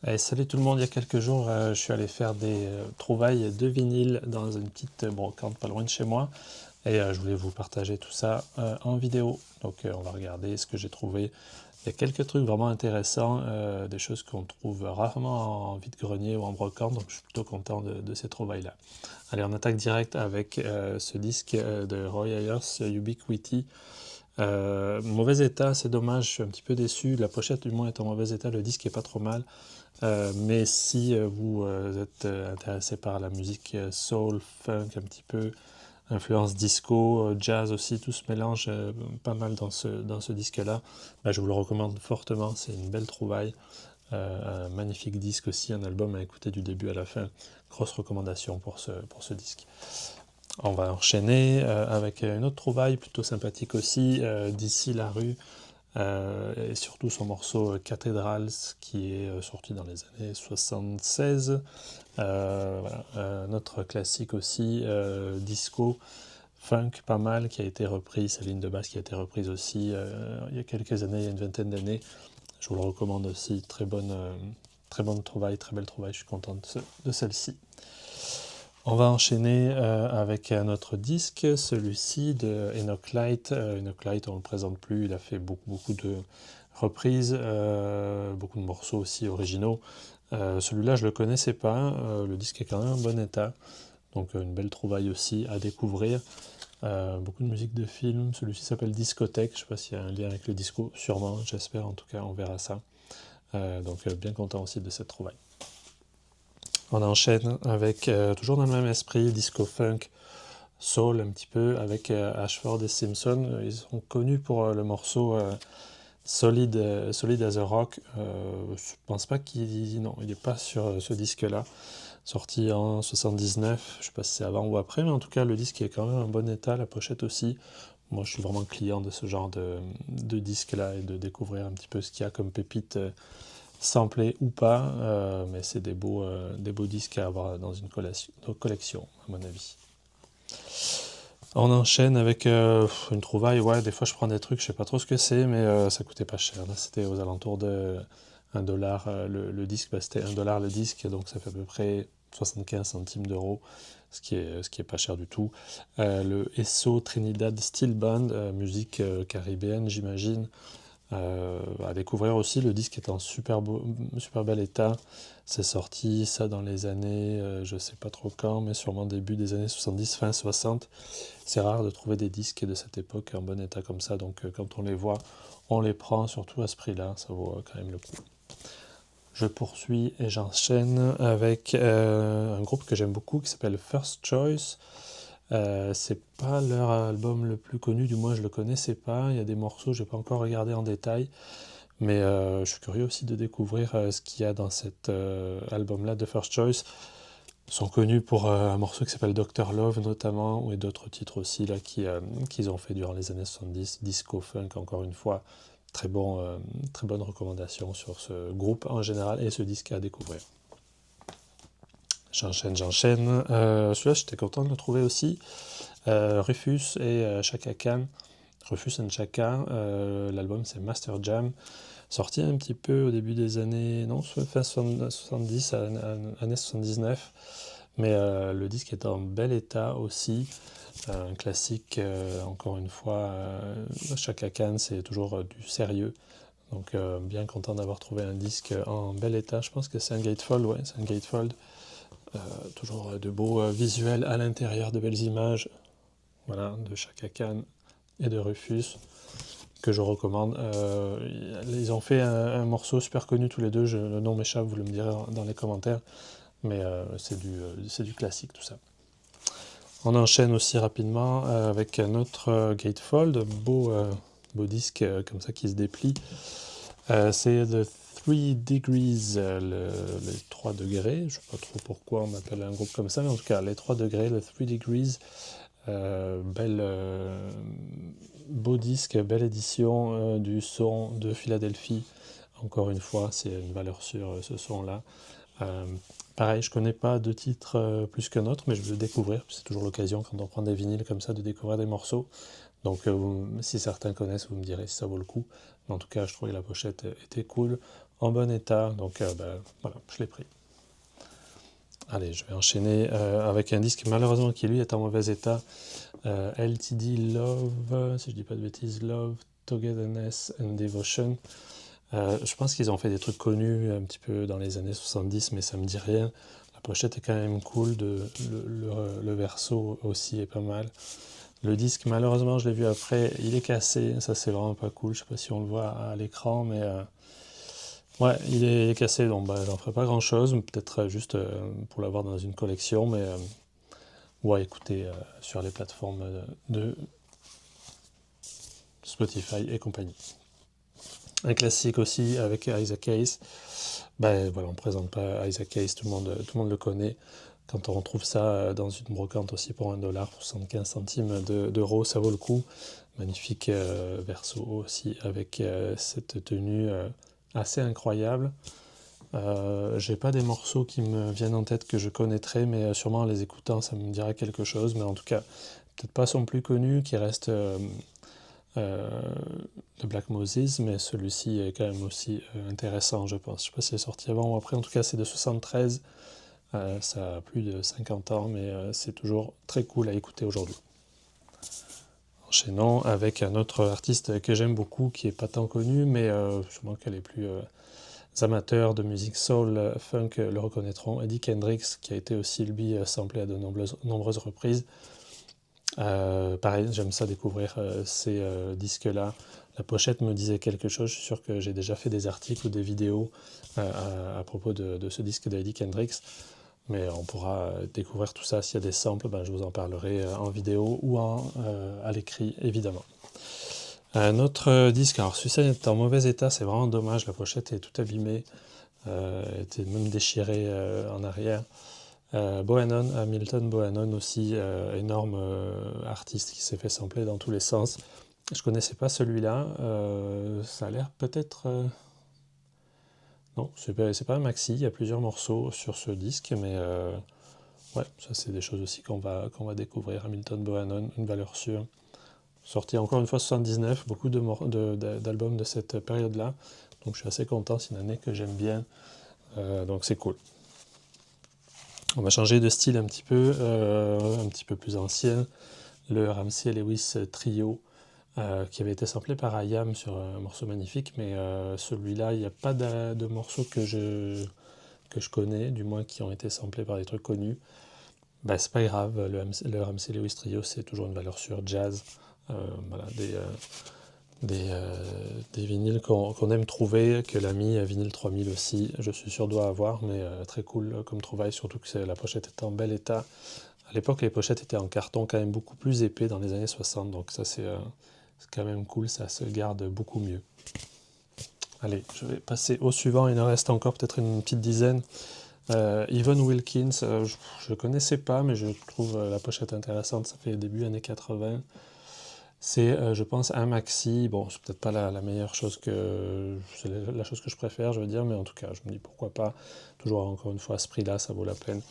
Et salut tout le monde, il y a quelques jours, je suis allé faire des trouvailles de vinyle dans une petite brocante pas loin de chez moi et je voulais vous partager tout ça en vidéo. Donc on va regarder ce que j'ai trouvé. Il y a quelques trucs vraiment intéressants, des choses qu'on trouve rarement en vide-grenier ou en brocante, donc je suis plutôt content de ces trouvailles-là. Allez, on attaque direct avec ce disque de Roy Ayers, Ubiquity. Mauvais état, c'est dommage, je suis un petit peu déçu. La pochette du moins est en mauvais état, le disque est pas trop mal. Mais si vous êtes intéressé par la musique soul, funk, un petit peu, influence disco, jazz aussi, tout se mélange pas mal dans ce disque-là, bah, je vous le recommande fortement, c'est une belle trouvaille. Un magnifique disque aussi, un album à écouter du début à la fin. Grosse recommandation pour ce disque. On va enchaîner avec une autre trouvaille plutôt sympathique aussi, D'ici la rue, et surtout son morceau Cathedrals qui est sorti dans les années 76. Voilà. Un autre classique aussi, disco, funk pas mal, qui a été repris, sa ligne de basse qui a été reprise aussi il y a quelques années, il y a une vingtaine d'années. Je vous le recommande aussi, très bonne trouvaille, très belle trouvaille, je suis content de celle-ci. On va enchaîner avec un autre disque, celui-ci de Enoch Light. Enoch Light, on ne le présente plus, il a fait beaucoup de reprises, beaucoup de morceaux aussi originaux. Celui-là, je ne le connaissais pas, le disque est quand même en bon état, donc une belle trouvaille aussi à découvrir. Beaucoup de musique de film, celui-ci s'appelle Discothèque, je ne sais pas s'il y a un lien avec le disco, sûrement, j'espère en tout cas, on verra ça. Donc bien content aussi de cette trouvaille. On enchaîne avec, toujours dans le même esprit, disco funk, soul un petit peu, avec Ashford et Simpson. Ils sont connus pour le morceau Solid as a Rock. Je pense pas non, il n'est pas sur ce disque-là, sorti en 79. Je sais pas si c'est avant ou après, mais en tout cas, le disque est quand même en bon état, la pochette aussi. Moi, je suis vraiment client de ce genre de disque-là et de découvrir un petit peu ce qu'il y a comme pépite samplé ou pas, mais c'est des beaux disques à avoir dans une collection, à mon avis. On enchaîne avec une trouvaille, ouais, des fois je prends des trucs, je sais pas trop ce que c'est, mais ça coûtait pas cher. Là, c'était aux alentours de 1$ le disque, bah, c'était 1$ le disque, donc ça fait à peu près 75 centimes d'euros, ce qui est pas cher du tout. Le Esso Trinidad Steel Band, musique caribéenne, j'imagine. À découvrir aussi, le disque est en super bel état. C'est sorti ça dans les années, je sais pas trop quand, mais sûrement début des années 70, fin 60. C'est rare de trouver des disques de cette époque en bon état comme ça, donc quand on les voit, on les prend, surtout à ce prix-là, ça vaut quand même le coup. Je poursuis et j'enchaîne avec un groupe que j'aime beaucoup qui s'appelle First Choice. C'est pas leur album le plus connu, du moins je le connaissais pas. Il y a des morceaux, je n'ai pas encore regardé en détail, mais je suis curieux aussi de découvrir ce qu'il y a dans cet album-là de First Choice. Ils sont connus pour un morceau qui s'appelle Doctor Love notamment, et d'autres titres aussi là qu'ils ont fait durant les années 70, disco funk encore une fois. Très bonne recommandation sur ce groupe en général et ce disque à découvrir. J'enchaîne. Celui-là, j'étais content de le trouver aussi. Rufus et Chaka Khan. Rufus and Chaka, l'album c'est Master Jam. Sorti un petit peu au début des années, non, fin 70, années 79. Mais le disque est en bel état aussi. Un classique, encore une fois, Chaka Khan, c'est toujours du sérieux. Donc bien content d'avoir trouvé un disque en bel état. Je pense que c'est un gatefold, ouais, c'est un gatefold. Toujours de beaux visuels à l'intérieur, de belles images. Voilà, de Chaka Khan et de Rufus, que je recommande. Ils ont fait un morceau super connu tous les deux, le nom m'échappe, vous le me direz dans les commentaires, mais c'est du classique tout ça. On enchaîne aussi rapidement avec un autre gatefold, beau disque comme ça qui se déplie. C'est The 3 Degrees, les 3 degrés. Je ne sais pas trop pourquoi on appelle un groupe comme ça, mais en tout cas, les 3 degrés, le 3 Degrees. Beau disque, belle édition du son de Philadelphie. Encore une fois, c'est une valeur sûre ce son-là. Pareil, je connais pas de titre plus qu'un autre, mais je veux le découvrir. C'est toujours l'occasion quand on prend des vinyles comme ça de découvrir des morceaux. Donc si certains connaissent, vous me direz si ça vaut le coup. Mais en tout cas, je trouvais que la pochette était cool. en bon état, donc voilà, je l'ai pris. Allez, je vais enchaîner avec un disque malheureusement qui lui est en mauvais état. LTD Love, si je dis pas de bêtises, Love, Togetherness and Devotion. Je pense qu'ils ont fait des trucs connus un petit peu dans les années 70, mais ça me dit rien. La pochette est quand même cool, le verso aussi est pas mal. Le disque, malheureusement, je l'ai vu après, il est cassé, ça c'est vraiment pas cool. Je sais pas si on le voit à l'écran, mais ouais, il est cassé, donc j'en ferai pas grand chose, peut-être juste pour l'avoir dans une collection, mais ouais, écoutez, sur les plateformes de Spotify et compagnie. Un classique aussi avec Isaac Hayes. Ben voilà, on ne présente pas Isaac Hayes, tout le monde le connaît. Quand on retrouve ça dans une brocante aussi pour $1, pour 75 centimes d'euros, ça vaut le coup. Magnifique verso aussi avec cette tenue assez incroyable. J'ai pas des morceaux qui me viennent en tête que je connaîtrais, mais sûrement en les écoutant ça me dira quelque chose. Mais en tout cas, peut-être pas son plus connu qui reste de Black Moses, mais celui-ci est quand même aussi intéressant, je pense. Je ne sais pas s'il est sorti avant ou après, en tout cas c'est de 73, ça a plus de 50 ans, mais c'est toujours très cool à écouter aujourd'hui. Enchaînons avec un autre artiste que j'aime beaucoup, qui n'est pas tant connu, mais sûrement que les plus amateurs de musique soul, funk le reconnaîtront, Eddie Kendricks, qui a été aussi lui samplé à de nombreuses reprises. Pareil, j'aime ça découvrir ces disques-là. La pochette me disait quelque chose, je suis sûr que j'ai déjà fait des articles ou des vidéos à propos de ce disque d'Eddie Kendricks, mais on pourra découvrir tout ça s'il y a des samples, je vous en parlerai en vidéo ou à l'écrit évidemment. Un autre disque, alors celui-ci est en mauvais état, c'est vraiment dommage, la pochette est toute abîmée, était même déchirée en arrière. Bohannon, Hamilton Bohannon aussi, énorme artiste qui s'est fait sampler dans tous les sens. Je connaissais pas celui-là, ça a l'air peut-être... Non, c'est pas un maxi, il y a plusieurs morceaux sur ce disque, mais ouais, ça c'est des choses aussi qu'on va découvrir. Hamilton Bohannon, une valeur sûre. Sorti encore une fois 79, beaucoup d'albums de cette période-là, donc je suis assez content, c'est une année que j'aime bien, donc c'est cool. On va changer de style un petit peu plus ancien, le Ramsey Lewis Trio, qui avait été samplé par IAM sur un morceau magnifique, mais celui-là, il n'y a pas de morceaux que je connais, du moins qui ont été samplés par des trucs connus. C'est pas grave, le Ramsey Lewis Trio, c'est toujours une valeur sûre, jazz, voilà, des vinyles qu'on aime trouver, que l'ami Vinyl 3000 aussi, je suis sûr doit avoir, mais très cool comme trouvaille, surtout que la pochette est en bel état. À l'époque, les pochettes étaient en carton quand même beaucoup plus épais dans les années 60, donc ça c'est quand même cool, ça se garde beaucoup mieux. Allez, je vais passer au suivant, il en reste encore peut-être une petite dizaine. Yvonne Wilkins, je ne connaissais pas, mais je trouve la pochette intéressante, ça fait début années 80. C'est, je pense, un maxi. Bon, c'est peut-être pas la meilleure chose c'est la chose que je préfère, je veux dire, mais en tout cas, je me dis pourquoi pas. Toujours, encore une fois, à ce prix-là, ça vaut la peine.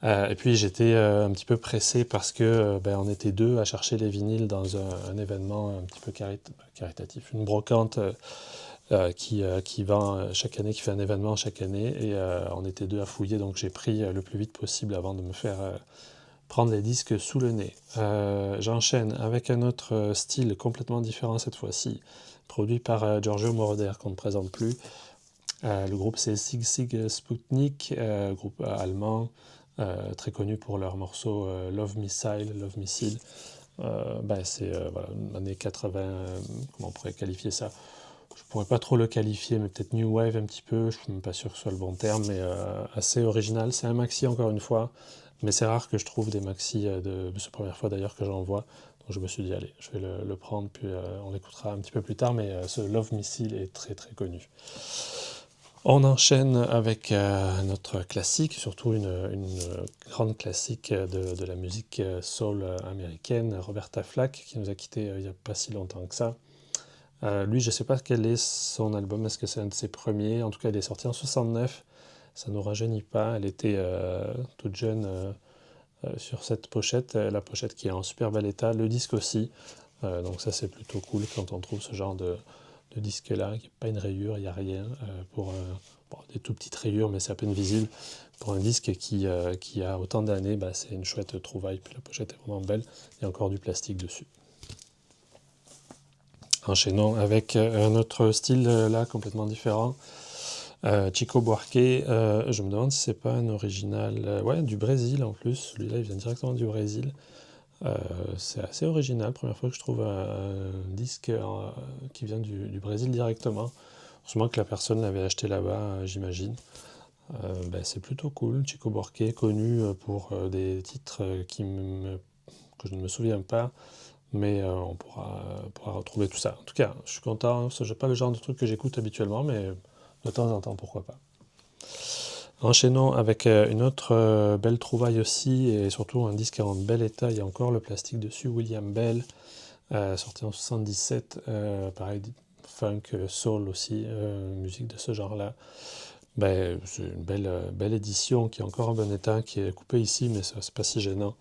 Et puis, j'étais un petit peu pressé parce que on était deux à chercher les vinyles dans un événement un petit peu caritatif, une brocante qui vend chaque année, qui fait un événement chaque année, et on était deux à fouiller, donc j'ai pris le plus vite possible avant de me faire prendre les disques sous le nez. J'enchaîne avec un autre style complètement différent cette fois-ci, produit par Giorgio Moroder qu'on ne présente plus. Le groupe c'est Sigue Sigue Sputnik, groupe allemand, très connu pour leur morceau Love Missile. C'est voilà, années 80, comment on pourrait qualifier ça? Je pourrais pas trop le qualifier, mais peut-être New Wave un petit peu, je suis même pas sûr que ce soit le bon terme, mais assez original. C'est un maxi encore une fois, mais c'est rare que je trouve des maxi, c'est la première fois d'ailleurs que j'en vois, donc je me suis dit allez, je vais le prendre, puis on l'écoutera un petit peu plus tard, mais ce Love Missile est très très connu. On enchaîne avec notre classique, surtout une grande classique de la musique soul américaine, Roberta Flack, qui nous a quittés il n'y a pas si longtemps que ça. Lui, je ne sais pas quel est son album, est-ce que c'est un de ses premiers? En tout cas, il est sorti en 69, ça ne nous rajeunit pas. Elle était toute jeune sur cette pochette, la pochette qui est en super bel état, le disque aussi. Donc ça, c'est plutôt cool quand on trouve ce genre disque là, il n'y a pas une rayure, il n'y a rien, pour bon, des tout petites rayures, mais c'est à peine visible. Pour un disque qui a autant d'années, bah, c'est une chouette trouvaille, puis la pochette est vraiment belle, il y a encore du plastique dessus. Enchaînons avec un autre style là, complètement différent. Chico Buarque, je me demande si c'est pas un original, ouais, du Brésil en plus, celui-là il vient directement du Brésil. C'est assez original, première fois que je trouve un disque qui vient du Brésil directement. Sûrement que la personne l'avait acheté là-bas, j'imagine. Ben, c'est plutôt cool. Chico Buarque, connu pour des titres que je ne me souviens pas, mais on pourra retrouver tout ça. En tout cas, je suis content, ce n'est pas le genre de truc que j'écoute habituellement, mais de temps en temps, pourquoi pas. Enchaînons avec une autre belle trouvaille aussi, et surtout un disque en bel état, il y a encore le plastique dessus, William Bell, sorti en 77, pareil, funk, soul aussi, musique de ce genre-là. Ben, c'est une belle édition qui est encore en bon état, qui est coupée ici, mais c'est pas si gênant.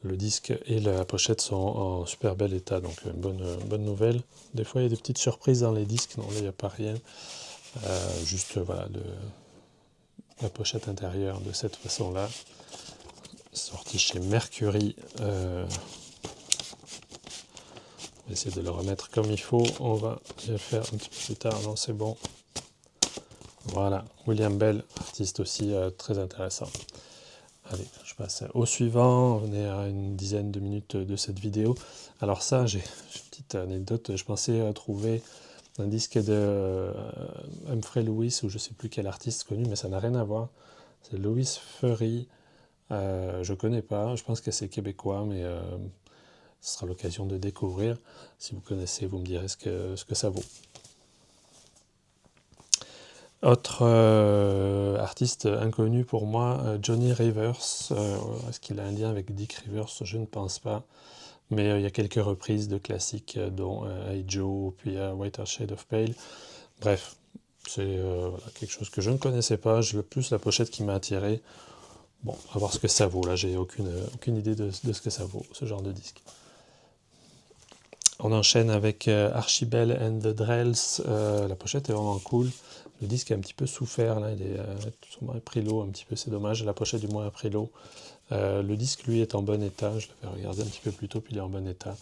Le disque et la pochette sont en super bel état, donc une bonne nouvelle. Des fois, il y a des petites surprises dans les disques, non, là, il n'y a pas rien. Juste, voilà, la pochette intérieure de cette façon-là, sorti chez Mercury. On va essayer de le remettre comme il faut. On va le faire un petit peu plus tard. Non, c'est bon. Voilà, William Bell, artiste aussi très intéressant. Allez, je passe au suivant. On est à une dizaine de minutes de cette vidéo. Alors ça, j'ai une petite anecdote. Je pensais trouver un disque de Humphrey Lewis, ou je ne sais plus quel artiste connu, mais ça n'a rien à voir. C'est Louis Furry. Je ne connais pas. Je pense que c'est québécois, mais ce sera l'occasion de découvrir. Si vous connaissez, vous me direz ce que ça vaut. Autre artiste inconnu pour moi, Johnny Rivers. Est-ce qu'il a un lien avec Dick Rivers? Je ne pense pas. Mais il y a quelques reprises de classiques, dont Hey Joe, puis Whiter Shade of Pale. Bref, c'est voilà, quelque chose que je ne connaissais pas. J'ai plus la pochette qui m'a attiré. Bon, à voir ce que ça vaut. Là, j'ai aucune idée de ce que ça vaut, ce genre de disque. On enchaîne avec Archibald and the Drells. La pochette est vraiment cool. Le disque est un petit peu souffert, là, il est sûrement pris l'eau un petit peu, c'est dommage. La pochette du moins a pris l'eau. Le disque, lui, est en bon état. Je l'avais regardé un petit peu plus tôt, puis il est en bon état.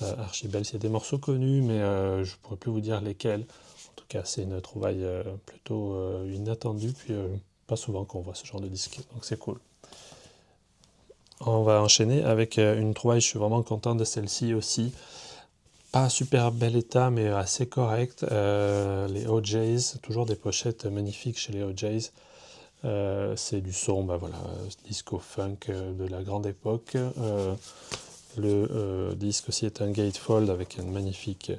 Archibald, il y a des morceaux connus, mais je ne pourrais plus vous dire lesquels. En tout cas, c'est une trouvaille plutôt inattendue, puis pas souvent qu'on voit ce genre de disque, donc c'est cool. On va enchaîner avec une trouvaille, je suis vraiment content de celle-ci aussi. Pas super bel état, mais assez correct. Les OJs, toujours des pochettes magnifiques chez les OJs. C'est du son, bah voilà, disco funk de la grande époque. Le disque aussi est un gatefold avec une magnifique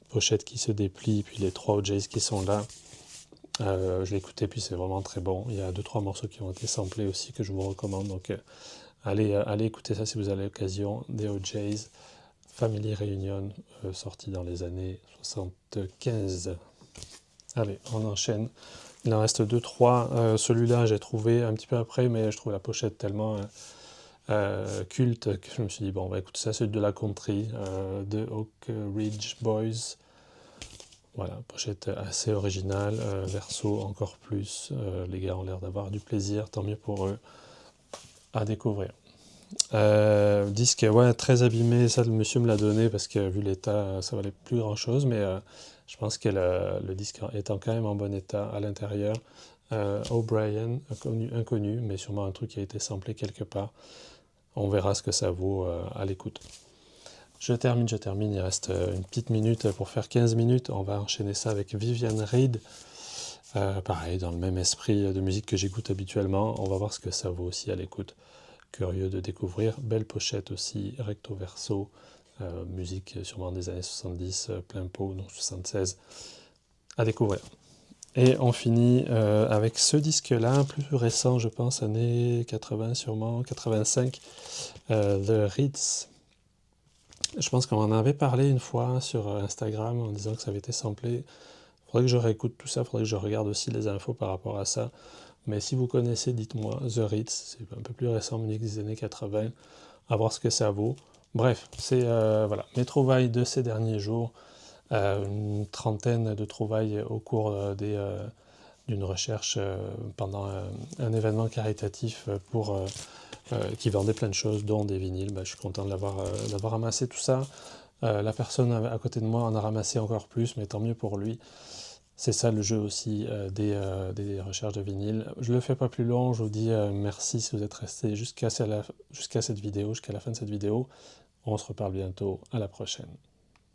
pochette qui se déplie, puis les 3 OJs qui sont là. Je l'ai écouté, puis c'est vraiment très bon. Il y a 2-3 morceaux qui ont été samplés aussi que je vous recommande. Donc allez écouter ça si vous avez l'occasion. Des OJs. Family Reunion, sorti dans les années 75. Allez, on enchaîne. Il en reste 2-3. Celui-là, j'ai trouvé un petit peu après, mais je trouve la pochette tellement culte que je me suis dit, bon, on va écouter ça. C'est de la country de Oak Ridge Boys. Voilà, pochette assez originale. Verso encore plus. Les gars ont l'air d'avoir du plaisir, tant mieux pour eux. À découvrir. Disque ouais, très abîmé, ça le monsieur me l'a donné parce que vu l'état ça valait plus grand chose, mais je pense que le disque est quand même en bon état à l'intérieur. O'Brien, inconnu, mais sûrement un truc qui a été samplé quelque part. On verra ce que ça vaut à l'écoute. Je termine, il reste une petite minute pour faire 15 minutes, on va enchaîner ça avec Vivian Reid. Pareil, dans le même esprit de musique que j'écoute habituellement, on va voir ce que ça vaut aussi à l'écoute. Curieux de découvrir, belle pochette aussi, recto verso, musique sûrement des années 70, plein pot, donc 76, à découvrir. Et on finit avec ce disque-là, plus récent je pense, années 80 sûrement, 85, The Ritz. Je pense qu'on en avait parlé une fois sur Instagram en disant que ça avait été samplé. Faudrait que je réécoute tout ça, faudrait que je regarde aussi les infos par rapport à ça. Mais si vous connaissez, dites-moi. The Ritz, c'est un peu plus récent, musique des années 80, à voir ce que ça vaut. Bref, c'est voilà, mes trouvailles de ces derniers jours. une trentaine de trouvailles au cours d'une recherche pendant un événement caritatif qui vendait plein de choses, dont des vinyles. Je suis content d'avoir ramassé tout ça. La personne à côté de moi en a ramassé encore plus, mais tant mieux pour lui. C'est ça le jeu aussi des recherches de vinyle. Je ne le fais pas plus long, je vous dis merci si vous êtes resté jusqu'à cette vidéo, jusqu'à la fin de cette vidéo. On se reparle bientôt, à la prochaine.